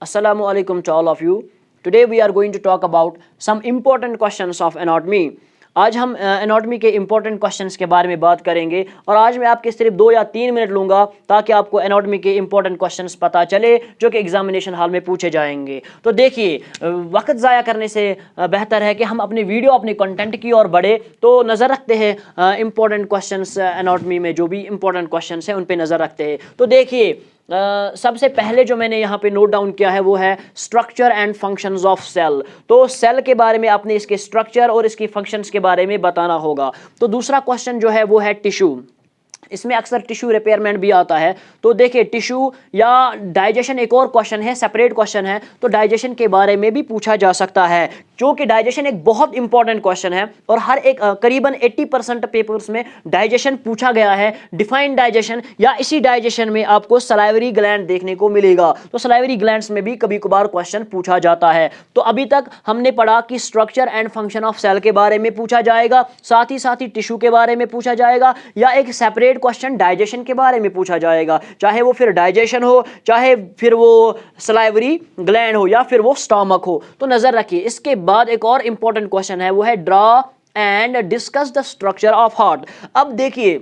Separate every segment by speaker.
Speaker 1: Assalamu alaikum to all of you. Today we are going to talk about some important questions of anatomy. आज हम anatomy के important questions के बारे में बात करेंगे और आज मैं आपके सिर्फ 2 या 3 मिनट लूँगा ताकि आपको एनाटॉमी के इंपॉर्टेंट क्वेश्चंस पता चले जो कि एग्जामिनेशन हॉल में पूछे जाएंगे। तो देखिए, वक्त ज़ाया करने से बेहतर है कि हम अपनी वीडियो अपने कंटेंट की ओर बढ़े, तो नज़र रखते हैं इंपॉर्टेंट क्वेश्चंस एनाटॉमी में जो भी इंपॉर्टेंट क्वेश्चंस हैं उन पर नज़र रखते हैं। तो देखिए, सबसे पहले जो मैंने यहाँ पे नोट डाउन किया है वो है structure and functions of cell. तो सेल के बारे में आपने इसके स्ट्रक्चर और इसकी फंक्शंस के बारे में बताना होगा। तो दूसरा क्वेश्चन जो है वो है टिश्यू। इसमें अक्सर टिश्यू रिपेयरमेंट भी आता है। तो देखिए, टिश्यू या डाइजेशन एक और क्वेश्चन है, सेपरेट क्वेश्चन है, तो डाइजेशन के बारे में भी पूछा जा सकता है क्योंकि डाइजेशन एक बहुत इंपॉर्टेंट क्वेश्चन है और हर एक करीबन 80% पेपर्स में डाइजेशन पूछा गया है। डिफाइंड डाइजेशन या इसी डाइजेशन में आपको सलाइवरी ग्लैंड देखने को मिलेगा। तो सलाइवरी ग्लैंड्स में भी कभी कभार क्वेश्चन पूछा जाता है। तो अभी तक हमने पढ़ा कि structure and function of cell के बारे में पूछा जाएगा, साथ ही टिश्यू के बारे में पूछा जाएगा या एक सेपरेट क्वेश्चन डाइजेशन के बारे में पूछा जाएगा, चाहे वो फिर डाइजेशन हो, चाहे फिर वो सलाइवरी ग्लैंड हो या फिर वो स्टमक हो। तो नजर रखिए, इसके बाद एक और इंपॉर्टेंट क्वेश्चन है वो है draw and discuss the structure of heart. अब देखिए,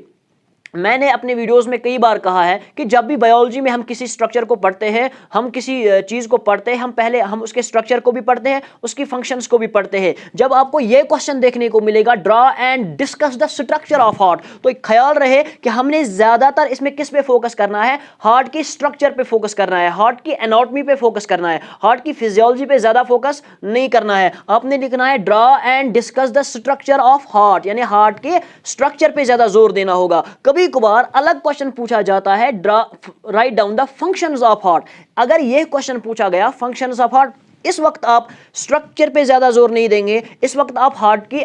Speaker 1: मैंने अपने वीडियोस में कई बार कहा है कि जब भी बायोलॉजी में हम किसी स्ट्रक्चर को पढ़ते हैं, हम किसी चीज़ को पढ़ते हैं, हम पहले उसके स्ट्रक्चर को भी पढ़ते हैं, उसकी फंक्शंस को भी पढ़ते हैं। जब आपको ये क्वेश्चन देखने को मिलेगा draw and discuss the structure of heart, तो एक ख्याल रहे कि हमने ज़्यादातर इसमें किस पे फोकस करना है, हार्ट की स्ट्रक्चर पे फोकस करना है, हार्ट की एनाटॉमी पे फोकस करना है, हार्ट की फिजियोलॉजी पे ज़्यादा फोकस नहीं करना है। आपने लिखना है draw and discuss the structure of heart, यानी हार्ट के स्ट्रक्चर पे ज़्यादा जोर देना होगा। कभी कभार अलग क्वेश्चन पूछा जाता है right down the functions of heart. अगर यह क्वेश्चन पूछा गया फंक्शंस ऑफ हार्ट, इस वक्त आप स्ट्रक्चर पे ज्यादा जोर नहीं देंगे, इस वक्त आप हार्ट की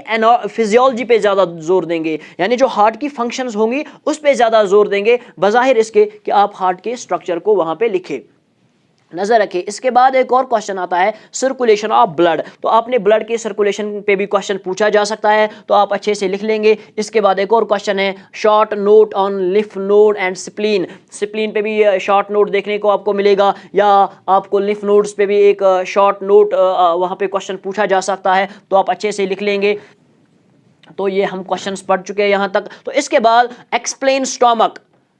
Speaker 1: फिजियोलॉजी पे ज्यादा जोर देंगे, यानी जो हार्ट की फंक्शंस होंगी उस पे ज्यादा जोर देंगे, बजाहिर इसके कि आप हार्ट के स्ट्रक्चर को वहां पे लिखें। नजर रखिए, इसके बाद एक और क्वेश्चन आता है सर्कुलेशन ऑफ ब्लड। तो आपने ब्लड के सर्कुलेशन पे भी क्वेश्चन पूछा जा सकता है, तो आप अच्छे से लिख लेंगे। इसके बाद एक और क्वेश्चन है short note on lymph node and spleen. Spleen पे भी शॉर्ट नोट देखने को आपको मिलेगा या आपको लिम्फ नोड्स पे भी एक शॉर्ट नोट वहाँ पे क्वेश्चन पूछा जा सकता है, तो आप अच्छे से लिख लेंगे। तो ये हम क्वेश्चंस पढ़ चुके हैं यहाँ तक। तो इसके बाद explain stomach,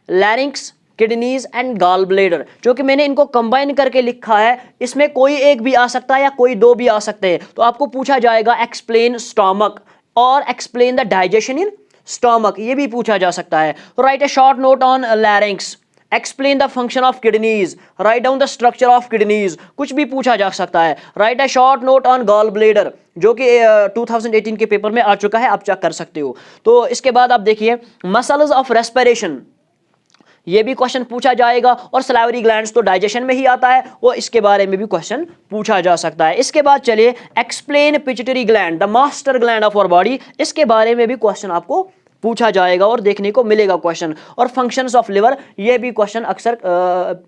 Speaker 1: larynx, kidneys and gall bladder, जो कि मैंने इनको कंबाइन करके लिखा है। इसमें कोई एक भी आ सकता है या कोई दो भी आ सकते हैं। तो आपको पूछा जाएगा एक्सप्लेन स्टमक और explain the digestion in stomach, ये भी पूछा जा सकता है। Write a short note on larynx, explain the function of kidneys, write down the structure of kidneys, कुछ भी पूछा जा सकता है। Write a short note on gall bladder, जो कि 2018 के पेपर में आ चुका है, आप चेक कर सकते हो। तो इसके बाद आप देखिए मसल्स ऑफ रेस्पिरेशन, ये भी क्वेश्चन पूछा जाएगा। और सलाइवरी ग्लैंड्स तो डाइजेशन में ही आता है, वो इसके बारे में भी क्वेश्चन पूछा जा सकता है। इसके बाद चलिए explain pituitary gland, the master gland of our body, इसके बारे में भी क्वेश्चन आपको पूछा जाएगा और देखने को मिलेगा क्वेश्चन। और फंक्शंस ऑफ लिवर, ये भी क्वेश्चन अक्सर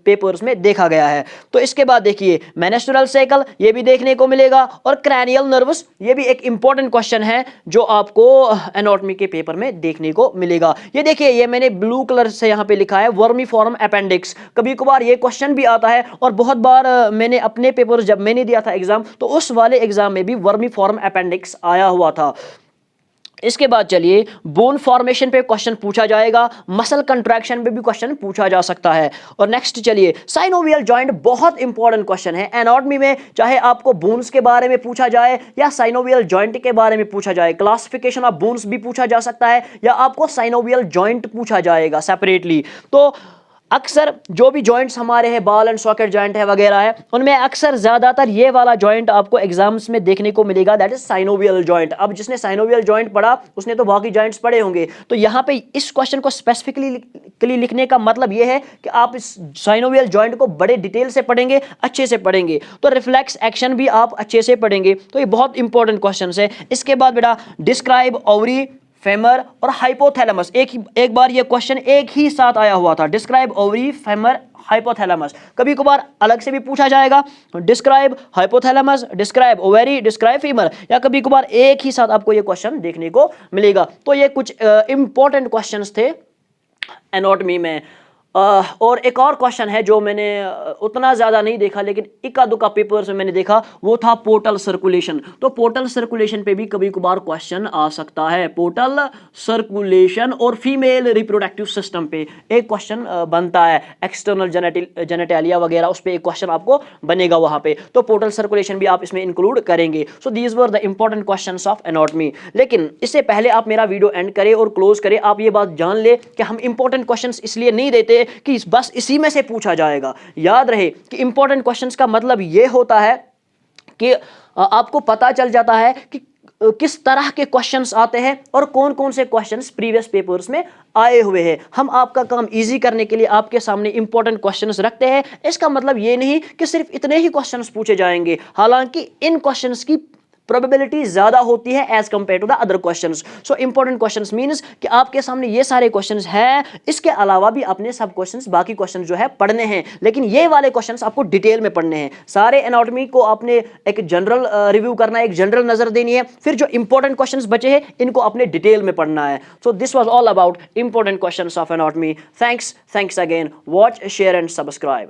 Speaker 1: पेपर्स में देखा गया है। तो इसके बाद देखिए मेनेस्ट्रुअल साइकिल, ये भी देखने को मिलेगा। और क्रैनियल नर्व्स, ये भी एक इंपॉर्टेंट क्वेश्चन है जो आपको एनाटॉमी के पेपर में देखने को मिलेगा। ये देखिए, ये मैंने ब्लू कलर से यहाँ पे लिखा है वर्मीफॉर्म अपेंडिक्स। कभी कभार ये क्वेश्चन भी आता है और बहुत बार मैंने अपने पेपर जब मैंने दिया था एग्जाम, तो उस वाले एग्जाम में भी वर्मीफॉर्म अपेंडिक्स आया हुआ था। इसके बाद चलिए बोन फॉर्मेशन पे क्वेश्चन पूछा जाएगा, मसल कंट्रैक्शन पे भी क्वेश्चन पूछा जा सकता है। और नेक्स्ट चलिए साइनोवियल जॉइंट, बहुत इंपॉर्टेंट क्वेश्चन है एनाटॉमी में, चाहे आपको बोन्स के बारे में पूछा जाए या साइनोवियल जॉइंट के बारे में पूछा जाए, क्लासिफिकेशन ऑफ बोन्स भी पूछा जा सकता है या आपको साइनोवियल जॉइंट पूछा जाएगा सेपरेटली। तो अक्सर जो भी जॉइंट्स हमारे हैं, बॉल एंड सॉकेट जॉइंट है वगैरह है, उनमें अक्सर ज़्यादातर ये वाला जॉइंट आपको एग्जाम्स में देखने को मिलेगा, दैट इज साइनोवियल जॉइंट। अब जिसने साइनोवियल जॉइंट पढ़ा उसने तो बाकी जॉइंट्स पढ़े होंगे। तो यहाँ पे इस क्वेश्चन को स्पेसिफिकली लिखने का मतलब ये है कि आप इस साइनोवियल जॉइंट को बड़े डिटेल से पढ़ेंगे, अच्छे से पढ़ेंगे, तो रिफ्लेक्स एक्शन भी आप अच्छे से पढ़ेंगे। तो ये बहुत इंपॉर्टेंट क्वेश्चन है। इसके बाद बेटा डिस्क्राइब ओवरी, फेमर और हाइपोथैलेमस, एक बार ये क्वेश्चन एक ही साथ आया हुआ था, डिस्क्राइब ओवरी, फेमर, हाइपोथैलेमस। कभी कभार अलग से भी पूछा जाएगा, describe hypothalamus, describe ovary, describe femur, या कभी कभार एक ही साथ आपको ये क्वेश्चन देखने को मिलेगा। तो ये कुछ इंपॉर्टेंट क्वेश्चंस थे एनाटॉमी में। और एक और क्वेश्चन है जो मैंने उतना ज़्यादा नहीं देखा, लेकिन इक्का दुक्का पेपर्स में मैंने देखा, वो था पोर्टल सर्कुलेशन। तो पोर्टल सर्कुलेशन पे भी कभी कभार क्वेश्चन आ सकता है। पोर्टल सर्कुलेशन और फीमेल रिप्रोडक्टिव सिस्टम पे एक क्वेश्चन बनता है, एक्सटर्नल जेनेटालिया वगैरह, उस पर एक क्वेश्चन आपको बनेगा वहाँ पे। तो पोर्टल सर्कुलेशन भी आप इसमें इंक्लूड करेंगे। So these were the important questions of anatomy. लेकिन इससे पहले आप मेरा वीडियो एंड करें और क्लोज करें, आप ये बात जान ले कि हम इंपॉर्टेंट क्वेश्चंस इसलिए नहीं देते कि बस इसी में से पूछा जाएगा। याद रहे कि इंपॉर्टेंट क्वेश्चंस का मतलब ये होता है कि आपको पता चल जाता है कि किस तरह के क्वेश्चंस आते हैं और कौन कौन से क्वेश्चंस प्रीवियस पेपर्स में आए हुए हैं। हम आपका काम इजी करने के लिए आपके सामने इंपॉर्टेंट क्वेश्चंस रखते हैं। इसका मतलब ये नहीं कि सिर्फ इतने ही क्वेश्चंस पूछे जाएंगे, हालांकि इन क्वेश्चंस की प्रोबेबिलिटी ज्यादा होती है as compare to the other questions. So important questions means कि आपके सामने ये सारे क्वेश्चंस हैं, इसके अलावा भी अपने सब क्वेश्चंस, बाकी क्वेश्चंस जो है पढ़ने हैं, लेकिन ये वाले क्वेश्चंस आपको डिटेल में पढ़ने हैं। सारे एनाटॉमी को आपने एक जनरल रिव्यू करना है, एक जनरल नजर देनी है, फिर जो इंपॉर्टेंट क्वेश्चंस बचे हैं इनको अपने डिटेल में पढ़ना है। So this was all about important questions of anatomy. Thanks again. Watch, share and subscribe.